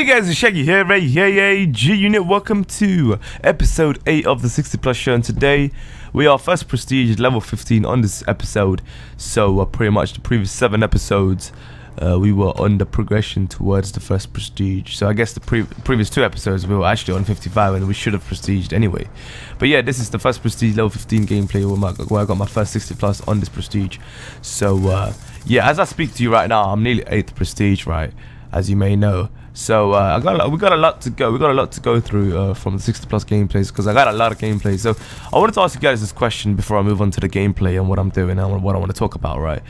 Hey guys, it's Shaggy here, right? Hey, G Unit. Welcome to episode 8 of the 60 Plus show, and today we are first prestige level 15 on this episode. So pretty much the previous 7 episodes we were on the progression towards the first prestige. So I guess the previous 2 episodes we were actually on 55 and we should have prestiged anyway. But yeah, this is the first prestige level 15 gameplay where I got my first 60 plus on this prestige. So yeah, as I speak to you right now, I'm nearly 8th prestige, right? As you may know. So we got a lot to go. We got a lot to go through from the 60 plus gameplays, because I got a lot of gameplays. So I wanted to ask you guys this question before I move on to the gameplay and what I'm doing and what I want to talk about, right?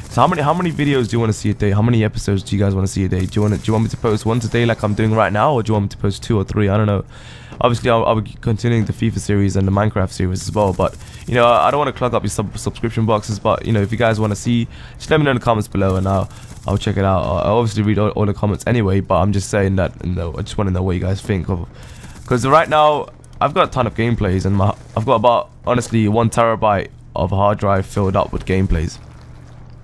So how many videos do you want to see a day? How many episodes do you guys want to see a day? Do you want me to post once a day like I'm doing right now, or do you want me to post 2 or 3? I don't know. Obviously, I'll be continuing the FIFA series and the Minecraft series as well. But you know, I don't want to clog up your subscription boxes. But you know, if you guys want to see, just let me know in the comments below, and I'll check it out. I obviously read all the comments anyway, but I'm just saying that, you know, I just want to know what you guys think of. Because right now, I've got a ton of gameplays, and I've got about, honestly, 1 terabyte of hard drive filled up with gameplays.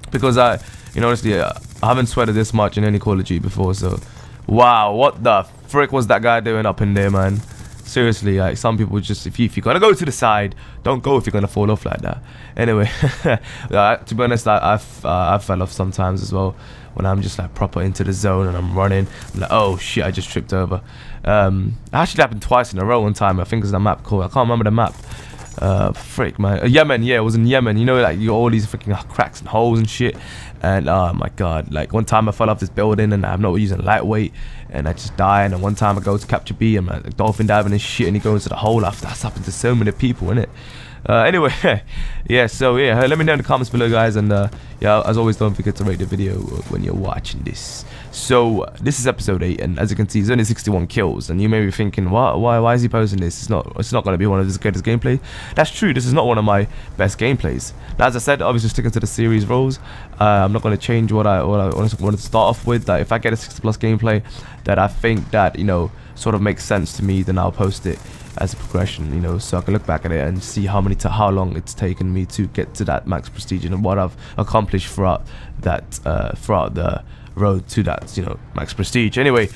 Because honestly, I haven't sweated this much in any Call of Duty before, so wow, what the frick was that guy doing up in there, man? Seriously, like, some people just, if you're gonna go to the side, don't go if you're gonna fall off like that. Anyway, to be honest, I fell off sometimes as well when I'm just like proper into the zone and I'm running. I'm like, oh shit, I just tripped over. It actually happened twice in a row one time. I think it's the map called, I can't remember the map. Frick, man. Yemen, yeah, it was in Yemen. You know, like, you got all these freaking cracks and holes and shit. And oh my god, like, one time I fell off this building and I'm not using lightweight and I just died. And one time I go to capture B and I'm like dolphin diving and shit, and he goes into the hole after. That's happened to so many people, innit? Anyway, yeah, so yeah, let me know in the comments below, guys, and yeah, as always, don't forget to rate the video when you're watching this. So this is episode 8, and as you can see, it's only 61 kills, and you may be thinking, why is he posting this? It's not going to be one of his greatest gameplay. That's true, this is not one of my best gameplays. Now, as I said, obviously sticking to the series rules. I'm not going to change what I wanted to start off with. That if I get a 60 plus gameplay that I think that, you know, sort of makes sense to me, then I'll post it as a progression, you know, so I can look back at it and see how long it's taken me to get to that max prestige and what I've accomplished throughout that throughout the road to that, you know, max prestige. Anyway,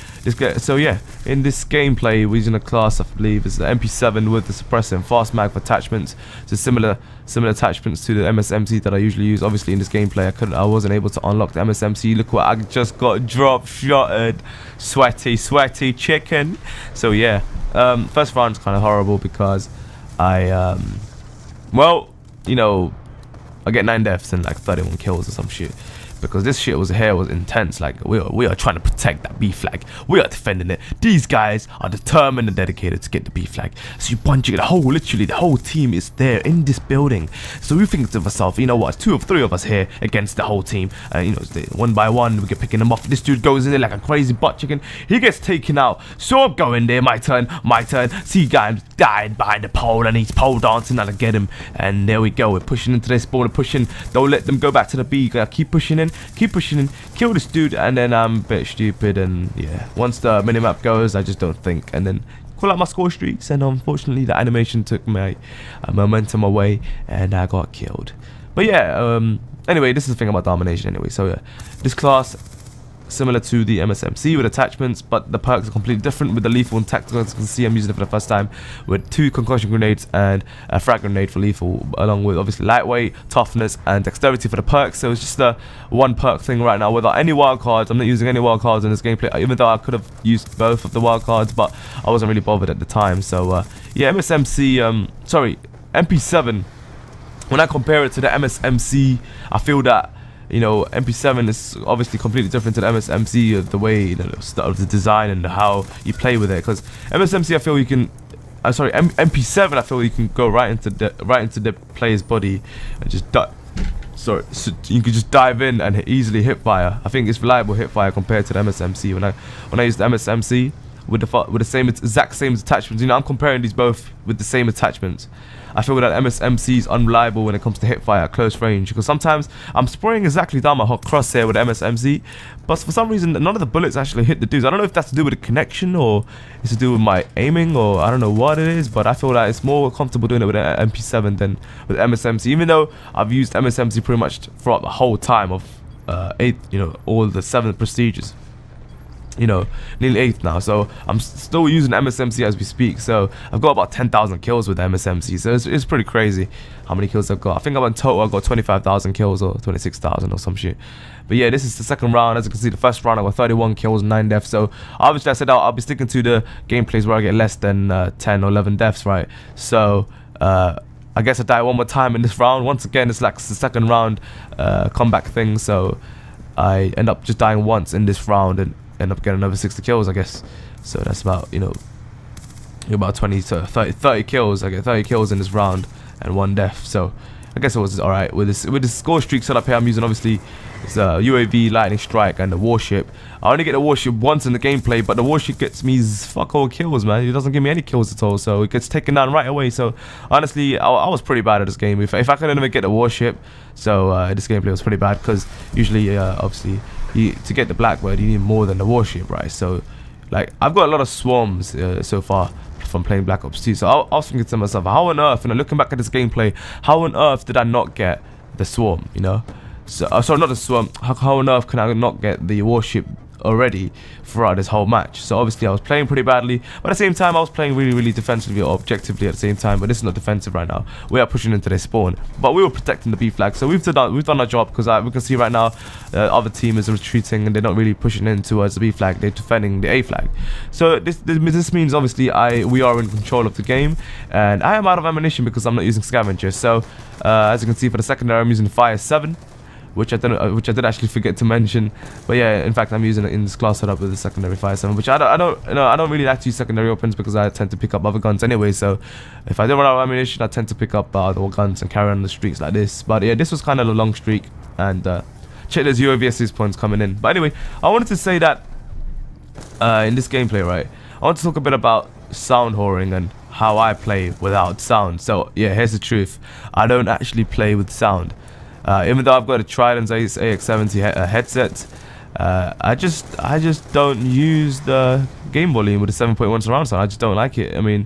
so yeah, in this gameplay we're using a class, I believe is the MP7 with the suppressor and fast mag attachments. So similar attachments to the MSMC that I usually use. Obviously in this gameplay I wasn't able to unlock the MSMC. Look what I just got drop shotted. Sweaty chicken. So yeah, first round's kind of horrible because I well, you know, I get 9 deaths and like 31 kills or some shit. Because this shit was intense. Like, we are trying to protect that B flag. We are defending it. These guys are determined and dedicated to get the B flag. So you punching literally the whole team is there in this building. So you think to yourself, you know what, 2 or 3 of us here against the whole team. You know, one by one we get picking them off. This dude goes in there like a crazy butt chicken. He gets taken out. So I'm going there. My turn. See, guys died behind the pole and he's pole dancing and I get him. And there we go. We're pushing into this spawn. Pushing. Don't let them go back to the B. Keep pushing in. Keep pushing in, kill this dude, and then I'm a bit stupid, and yeah, once the minimap goes, I just don't think, and then call out my score streaks, and unfortunately the animation took my momentum away, and I got killed. But yeah, anyway, this is the thing about domination anyway. So yeah, this class, similar to the MSMC with attachments, but the perks are completely different with the lethal and tactical. As you can see, I'm using it for the first time with 2 concussion grenades and a frag grenade for lethal, along with obviously lightweight, toughness, and dexterity for the perks. So it's just a 1 perk thing right now without any wild cards. I'm not using any wild cards in this gameplay, even though I could have used both of the wild cards, but I wasn't really bothered at the time. So yeah, MP7, when I compare it to the MSMC, I feel that, you know, MP7 is obviously completely different to the MSMC of the way, you know, of the design and how you play with it. Because MSMC, I feel you can, MP7, I feel you can go right into the player's body and just so you can just dive in and easily hip fire. I think it's reliable hip fire compared to the MSMC. When I use the MSMC with the exact same attachments, you know, I'm comparing these both with the same attachments. I feel that MSMC is unreliable when it comes to hip fire at close range, because sometimes I'm spraying exactly down my crosshair with MSMC, but for some reason none of the bullets actually hit the dudes. I don't know if that's to do with the connection or it's to do with my aiming, or I don't know what it is, but I feel that it's more comfortable doing it with MP7 than with MSMC, even though I've used MSMC pretty much throughout the whole time of all the 7 prestiges. you know, nearly 8th now. So I'm still using MSMC as we speak. So I've got about 10,000 kills with MSMC. So it's pretty crazy how many kills I've got. I think in total I've got 25,000 kills or 26,000 or some shit. But yeah, this is the second round. As you can see, the first round I got 31 kills, 9 deaths. So obviously I said I'll be sticking to the gameplays where I get less than 10 or 11 deaths, right? So I guess I die one more time in this round. Once again, it's like the second round comeback thing. So I end up just dying once in this round and end up getting another 60 kills, I guess. So that's about, you know, about 20 to 30 kills. I get 30 kills in this round and 1 death. So I guess it was alright with this score streak set up here. I'm using obviously it's a UAV, lightning strike, and the warship. I only get the warship once in the gameplay, but the warship gets me fuck all kills, man. It doesn't give me any kills at all, so it gets taken down right away. So honestly, I was pretty bad at this game. If I couldn't even get the warship, so this gameplay was pretty bad, because usually obviously to get the Blackbird you need more than the warship, right? So like I've got a lot of swarms so far from playing Black Ops 2. So I was thinking to myself, how on earth, and looking back at this gameplay, how on earth did I not get the swarm, you know? So sorry, not the swarm. How on earth can I not get the warship already throughout this whole match? So obviously I was playing pretty badly, but at the same time I was playing really defensively or objectively at the same time. But this is not defensive right now. We are pushing into their spawn, but we were protecting the B flag. So we've done our job, because we can see right now the other team is retreating and they're not really pushing in towards the B flag. They're defending the A flag. So this means obviously we are in control of the game, and I am out of ammunition because I'm not using scavenger. So as you can see, for the secondary I'm using Fire 7. Which I did actually forget to mention, but yeah, in fact I'm using it in this class setup with the secondary Fire 7, which I don't really like to use secondary weapons because I tend to pick up other guns anyway. So if I don't run out of ammunition, I tend to pick up other guns and carry on the streaks like this. But yeah, this was kind of a long streak, and check those UAV assist points coming in. But anyway, I wanted to say that in this gameplay, right, I want to talk a bit about sound whoring and how I play without sound. So yeah, here's the truth: I don't actually play with sound. Even though I've got a Trident AX70 headset, I just don't use the game volume with the 7.1 surround sound. I just don't like it. I mean,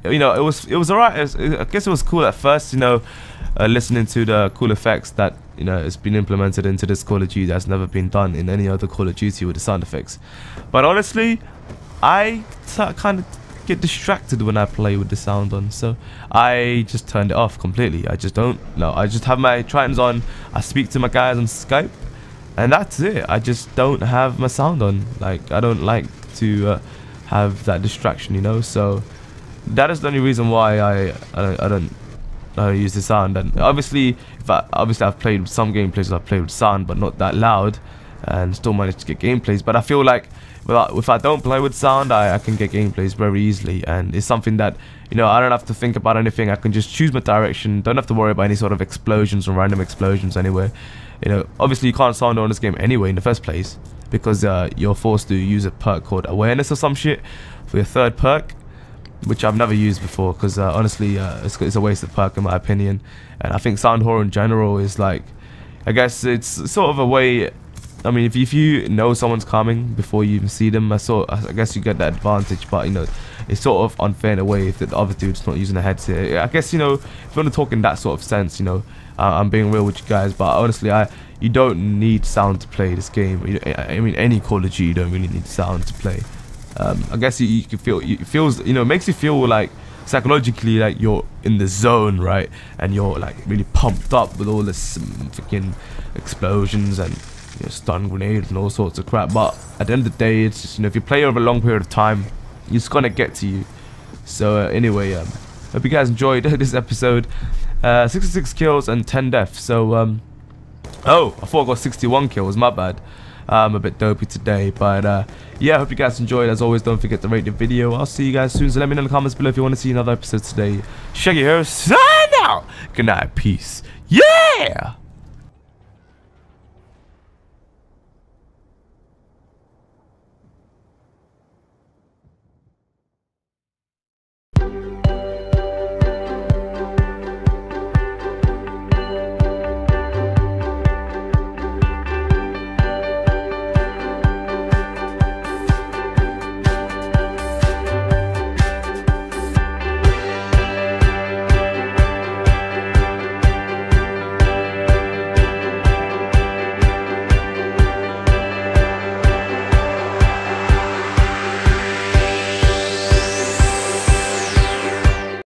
you know, it was alright. I guess it was cool at first, you know, listening to the cool effects that, you know, it's been implemented into this Call of Duty that's never been done in any other Call of Duty with the sound effects. But honestly, I kind of get distracted when I play with the sound on, so I just turned it off completely. I just don't. No, I just have my Tritons on. I speak to my guys on Skype, and that's it. I just don't have my sound on. Like, I don't like to have that distraction, you know. So that is the only reason why I don't use the sound. And obviously, I've played with some gameplays. I've played with sound, but not that loud, and still managed to get gameplays. But I feel like, well, if I don't play with sound, I can get gameplays very easily, and it's something that, you know, I don't have to think about anything. I can just choose my direction, don't have to worry about any sort of explosions or random explosions anywhere. You know, obviously you can't sound on this game anyway in the first place, because you're forced to use a perk called awareness or some shit for your third perk, which I've never used before, because honestly it's a waste of perk in my opinion. And I think sound horror in general is like, I guess it's sort of a way. I mean, if you know someone's coming before you even see them, I guess you get that advantage. But, you know, it's sort of unfair in a way if the other dude's not using a headset. I guess, you know, if you want to talk in that sort of sense, you know, I'm being real with you guys. But honestly, you don't need sound to play this game. I mean, any Call of Duty, you don't really need sound to play. I guess you can feel, it feels, you know, it makes you feel like psychologically like you're in the zone, right? And you're like really pumped up with all this freaking explosions and, you know, stun grenades and all sorts of crap. But at the end of the day, it's just, you know, if you play over a long period of time, it's gonna get to you. So anyway, hope you guys enjoyed this episode. 66 kills and 10 deaths. So oh, I thought I got 61 kills, my bad. I'm a bit dopey today, but yeah, I hope you guys enjoyed. As always, don't forget to rate the video. I'll see you guys soon, so let me know in the comments below if you want to see another episode today. Shaggy here, sign out. Good night, peace. Yeah.